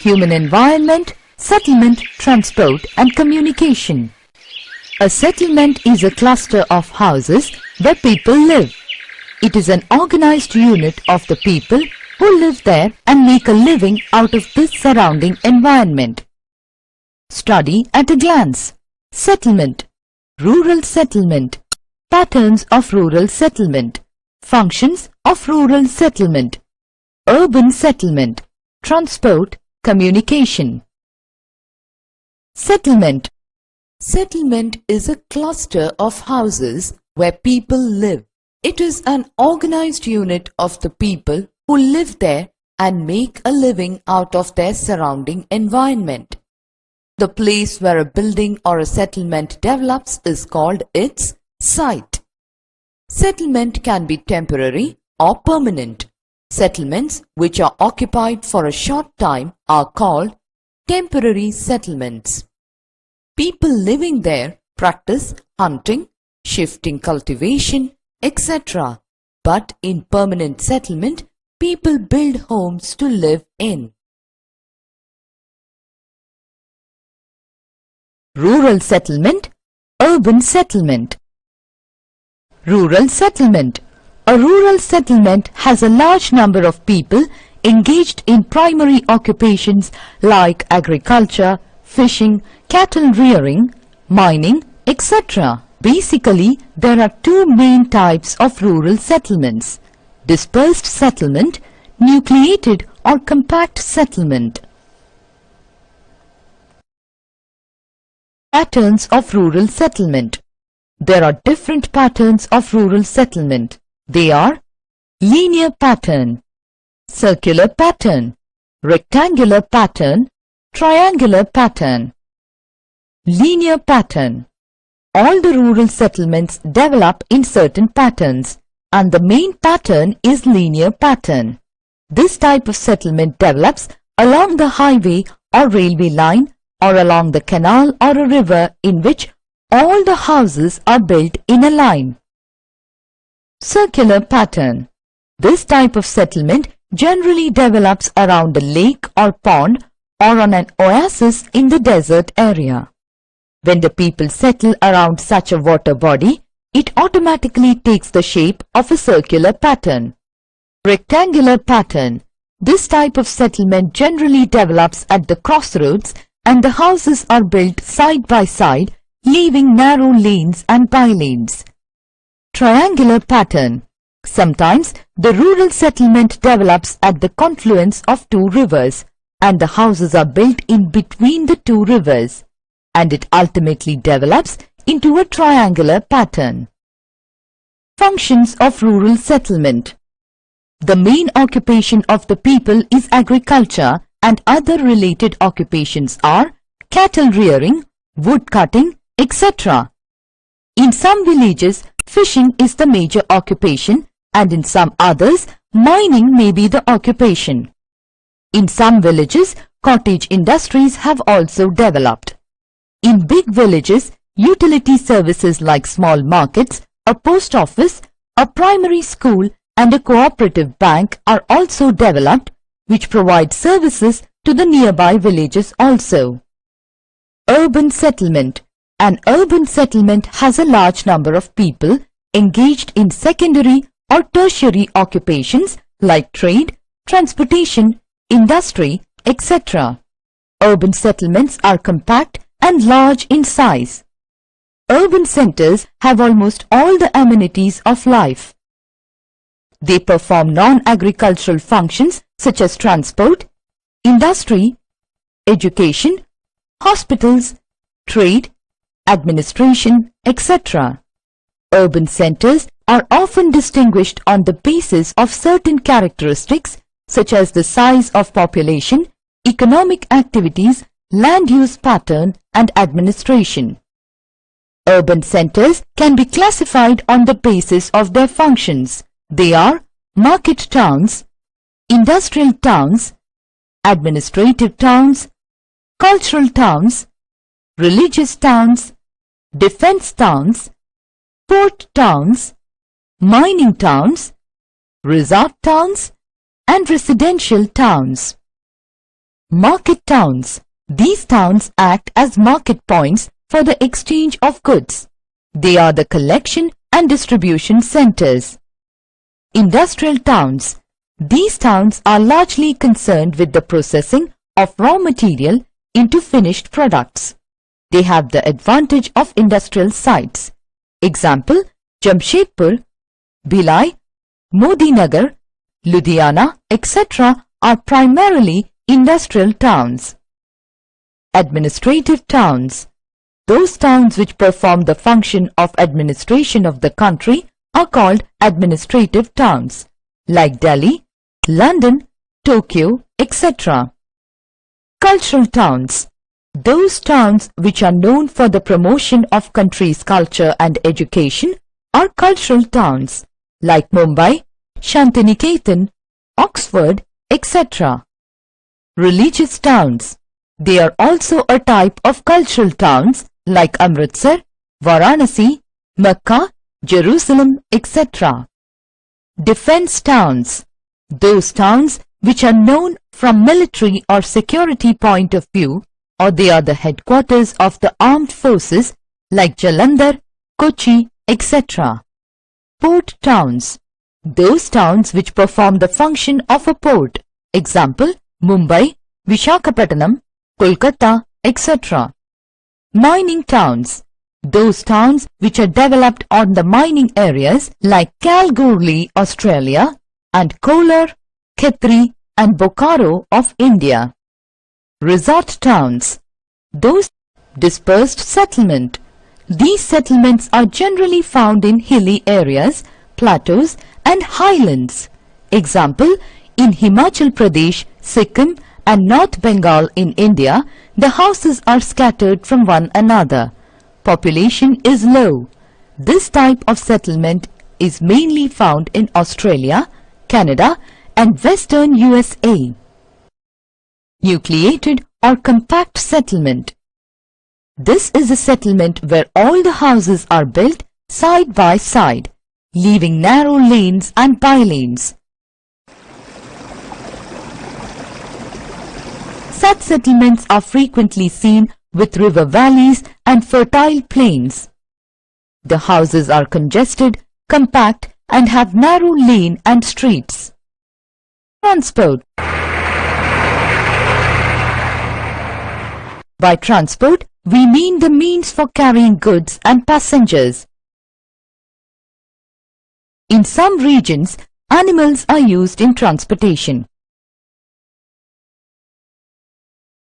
human environment, settlement, transport and communication. A settlement is a cluster of houses where people live. It is an organized unit of the people who live there and make a living out of this surrounding environment. Study at a glance. Settlement. Rural settlement. Patterns of rural settlement. Functions of rural settlement. Urban settlement. Transport, communication. Settlement. Settlement is a cluster of houses where people live. It is an organized unit of the people who live there and make a living out of their surrounding environment. The place where a building or a settlement develops is called its site. Settlement can be temporary or permanent. Settlements which are occupied for a short time are called temporary settlements. People living there practice hunting, shifting cultivation, etc. But in permanent settlement, people build homes to live in. Rural settlement, urban settlement. Rural settlement. A rural settlement has a large number of people engaged in primary occupations like agriculture, fishing, cattle rearing, mining, etc. Basically, there are two main types of rural settlements: dispersed settlement, nucleated or compact settlement. Patterns of rural settlement. There are different patterns of rural settlement. They are linear pattern, circular pattern, rectangular pattern, triangular pattern. Linear pattern. All the rural settlements develop in certain patterns, and the main pattern is linear pattern. This type of settlement develops along the highway or railway line or along the canal or a river in which all the houses are built in a line. Circular pattern. This type of settlement generally develops around a lake or pond or on an oasis in the desert area. When the people settle around such a water body, it automatically takes the shape of a circular pattern. Rectangular pattern. This type of settlement generally develops at the crossroads and the houses are built side by side, leaving narrow lanes and bylanes. Triangular pattern. Sometimes the rural settlement develops at the confluence of two rivers and the houses are built in between the two rivers, and it ultimately develops into a triangular pattern. Functions of rural settlement. The main occupation of the people is agriculture, and other related occupations are cattle rearing, wood cutting, etc. In some villages, fishing is the major occupation, and in some others, mining may be the occupation. In some villages, cottage industries have also developed. In big villages, utility services like small markets, a post office, a primary school and a cooperative bank are also developed, which provide services to the nearby villages also. Urban settlement. An urban settlement has a large number of people engaged in secondary or tertiary occupations like trade, transportation, industry, etc. Urban settlements are compact and large in size. Urban centers have almost all the amenities of life. They perform non-agricultural functions such as transport, industry, education, hospitals, trade, administration, etc. Urban centers are often distinguished on the basis of certain characteristics such as the size of population, economic activities, land use pattern and administration. Urban centers can be classified on the basis of their functions. They are market towns, industrial towns, administrative towns, cultural towns, religious towns, defense towns, port towns, mining towns, resort towns, and residential towns. Market towns. These towns act as market points for the exchange of goods. They are the collection and distribution centers. Industrial towns. These towns are largely concerned with the processing of raw material into finished products. They have the advantage of industrial sites. Example, Jamshedpur, Bhilai, Modinagar, Ludhiana, etc. are primarily industrial towns. Administrative towns. Those towns which perform the function of administration of the country are called administrative towns, like Delhi, London, Tokyo, etc. Cultural towns. Those towns which are known for the promotion of country's culture and education are cultural towns, like Mumbai, Shantiniketan, Oxford, etc. Religious towns. They are also a type of cultural towns like Amritsar, Varanasi, Mecca, Jerusalem, etc. Defense towns. Those towns which are known from military or security point of view, or they are the headquarters of the armed forces like Jalandhar, Kochi, etc. Port towns. Those towns which perform the function of a port. Example, Mumbai, Visakhapatnam, Kolkata, etc. Mining towns. Those towns which are developed on the mining areas like Kalgoorlie, Australia, and Kolar, Khetri, and Bokaro of India. Resort towns. Those dispersed settlement. These settlements are generally found in hilly areas, plateaus, and highlands. Example, in Himachal Pradesh, Sikkim, and North Bengal in India, the houses are scattered from one another. Population is low. This type of settlement is mainly found in Australia, Canada, and Western USA. Nucleated or compact settlement. This is a settlement where all the houses are built side by side, leaving narrow lanes and bylanes. Such settlements are frequently seen with river valleys and fertile plains. The houses are congested, compact, and have narrow lane and streets. Transport. By transport, we mean the means for carrying goods and passengers. In some regions, animals are used in transportation.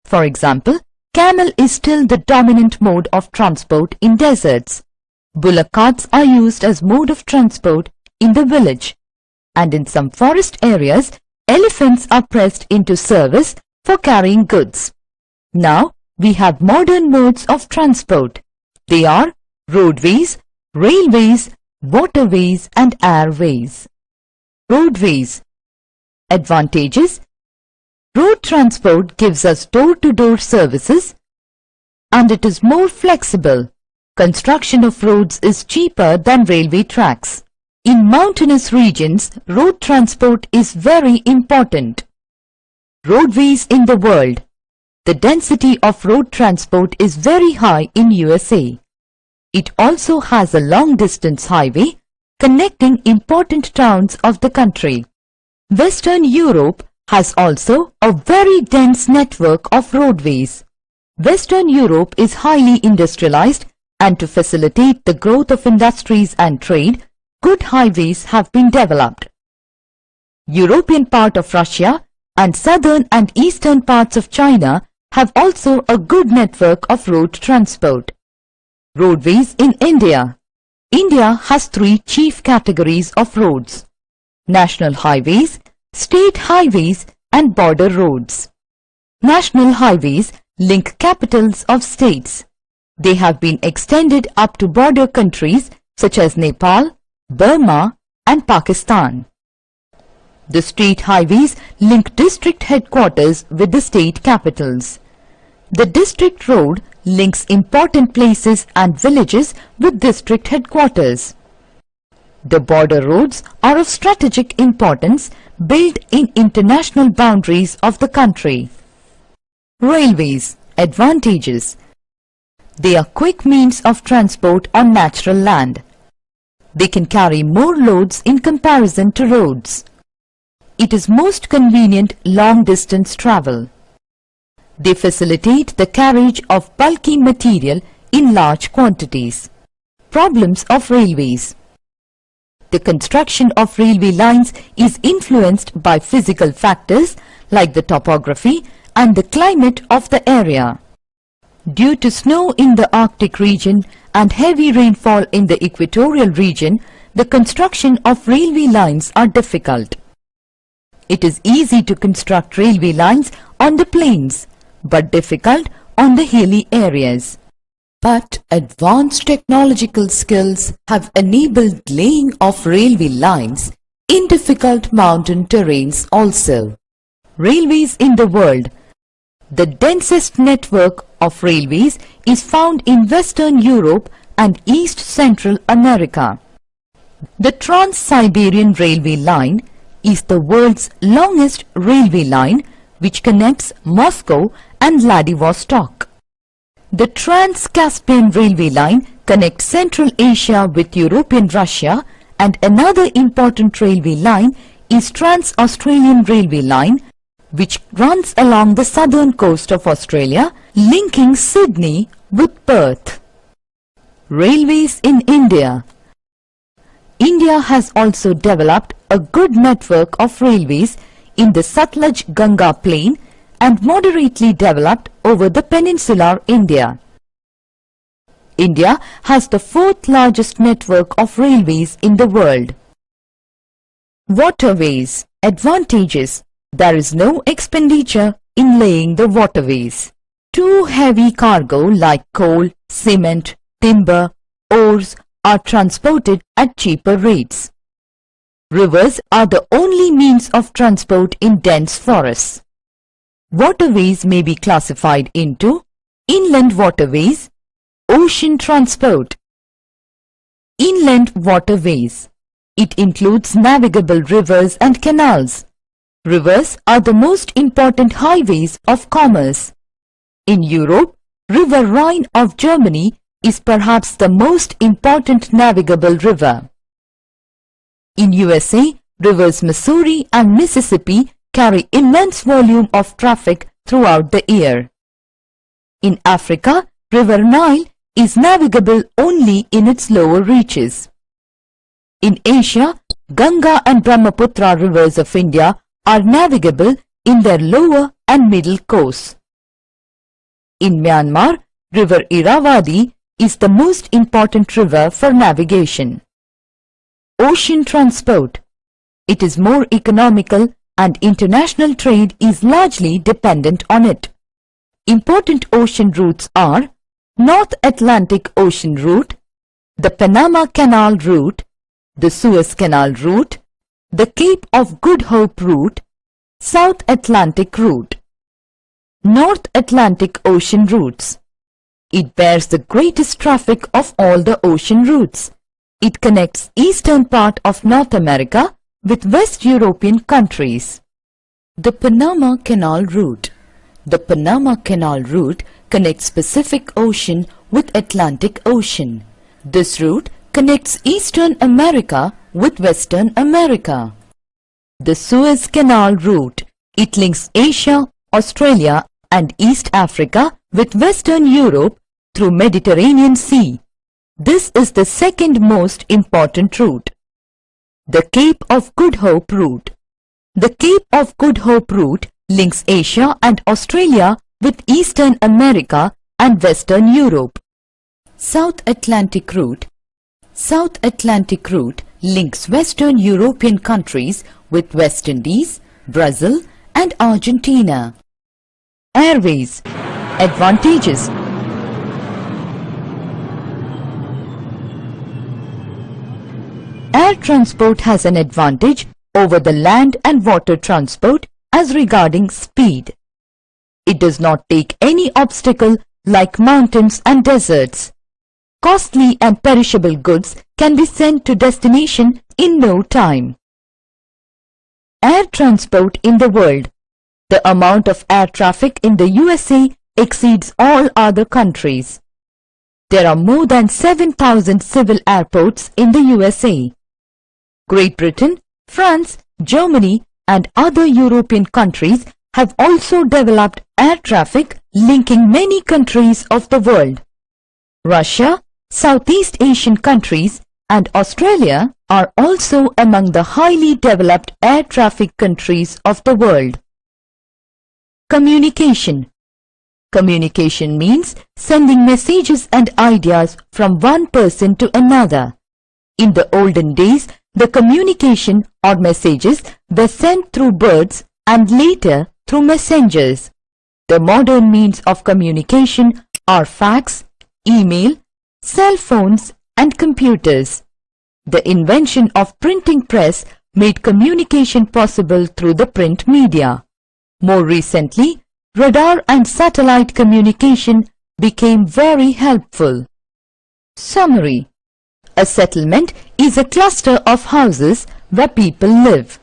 For example, camel is still the dominant mode of transport in deserts. Bullock carts are used as mode of transport in the village. And in some forest areas, elephants are pressed into service for carrying goods. Now, we have modern modes of transport. They are roadways, railways, waterways, and airways. Roadways. Advantages. Road transport gives us door-to-door services and it is more flexible. Construction of roads is cheaper than railway tracks. In mountainous regions, road transport is very important. Roadways in the world. The density of road transport is very high in USA. It also has a long-distance highway connecting important towns of the country. Western Europe has also a very dense network of roadways. Western Europe is highly industrialized and to facilitate the growth of industries and trade, good highways have been developed. European part of Russia and southern and eastern parts of China have also a good network of road transport. Roadways in India. India has three chief categories of roads: national highways, state highways, and border roads. National highways link capitals of states. They have been extended up to border countries such as Nepal, Burma, and Pakistan. The state highways link district headquarters with the state capitals. The district road links important places and villages with district headquarters. The border roads are of strategic importance, built in international boundaries of the country. Railways. Advantages. They are quick means of transport on natural land. They can carry more loads in comparison to roads. It is most convenient long-distance travel. They facilitate the carriage of bulky material in large quantities. Problems of railways. The construction of railway lines is influenced by physical factors like the topography and the climate of the area. Due to snow in the Arctic region and heavy rainfall in the equatorial region, the construction of railway lines are difficult. It is easy to construct railway lines on the plains, but difficult on the hilly areas. But advanced technological skills have enabled laying of railway lines in difficult mountain terrains also. Railways in the world. The densest network of railways is found in Western Europe and East Central America. The Trans-Siberian Railway Line is the world's longest railway line which connects Moscow and Vladivostok. The Trans-Caspian Railway Line connects Central Asia with European Russia, and another important railway line is Trans-Australian Railway Line, which runs along the southern coast of Australia, linking Sydney with Perth. Railways in India. India has also developed a good network of railways in the Satluj-Ganga plain and moderately developed over the peninsular India. India has the fourth largest network of railways in the world. Waterways. Advantages. There is no expenditure in laying the waterways. Too heavy cargo like coal, cement, timber, ores are transported at cheaper rates. Rivers are the only means of transport in dense forests. Waterways may be classified into inland waterways, ocean transport. Inland waterways. It includes navigable rivers and canals. Rivers are the most important highways of commerce. In Europe, River Rhine of Germany is perhaps the most important navigable river. In USA, rivers Missouri and Mississippi carry immense volume of traffic throughout the year. In Africa, River Nile is navigable only in its lower reaches. In Asia, Ganga and Brahmaputra rivers of India are navigable in their lower and middle course. In Myanmar, River Irrawaddy is the most important river for navigation. Ocean transport. It is more economical and international trade is largely dependent on it. Important ocean routes are North Atlantic Ocean route, the Panama Canal route, the Suez Canal route, the Cape of Good Hope route, South Atlantic route. North Atlantic Ocean routes. It bears the greatest traffic of all the ocean routes. It connects eastern part of North America with West European countries. The Panama Canal route. The Panama Canal route connects Pacific Ocean with Atlantic Ocean. This route connects Eastern America with Western America. The Suez Canal route. It links Asia, Australia and East Africa with Western Europe through Mediterranean Sea. This is the second most important route. The Cape of Good Hope route. The Cape of Good Hope route links Asia and Australia with Eastern America and Western Europe. South Atlantic route. South Atlantic route links Western European countries with West Indies, Brazil and Argentina. Airways. Advantages. Air transport has an advantage over the land and water transport as regarding speed. It does not take any obstacle like mountains and deserts. Costly and perishable goods can be sent to destination in no time. Air transport in the world. The amount of air traffic in the USA exceeds all other countries. There are more than 7,000 civil airports in the USA. Great Britain, France, Germany and other European countries have also developed air traffic linking many countries of the world. Russia, Southeast Asian countries and Australia are also among the highly developed air traffic countries of the world. Communication. Communication means sending messages and ideas from one person to another. In the olden days, the communication or messages were sent through birds and later through messengers. The modern means of communication are fax, email, cell phones and computers. The invention of printing press made communication possible through the print media. More recently, radar and satellite communication became very helpful. Summary. A settlement is a cluster of houses where people live.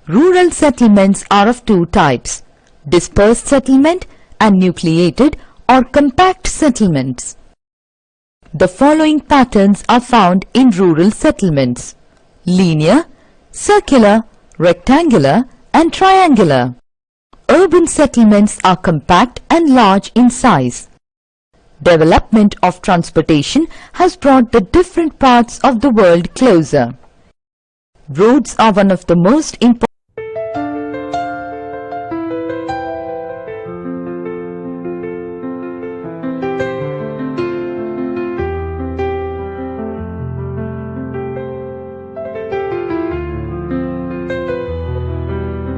Rural settlements are of two types: dispersed settlement and nucleated or compact settlements. The following patterns are found in rural settlements: linear, circular, rectangular and triangular. Urban settlements are compact and large in size. Development of transportation has brought the different parts of the world closer. Roads are one of the most important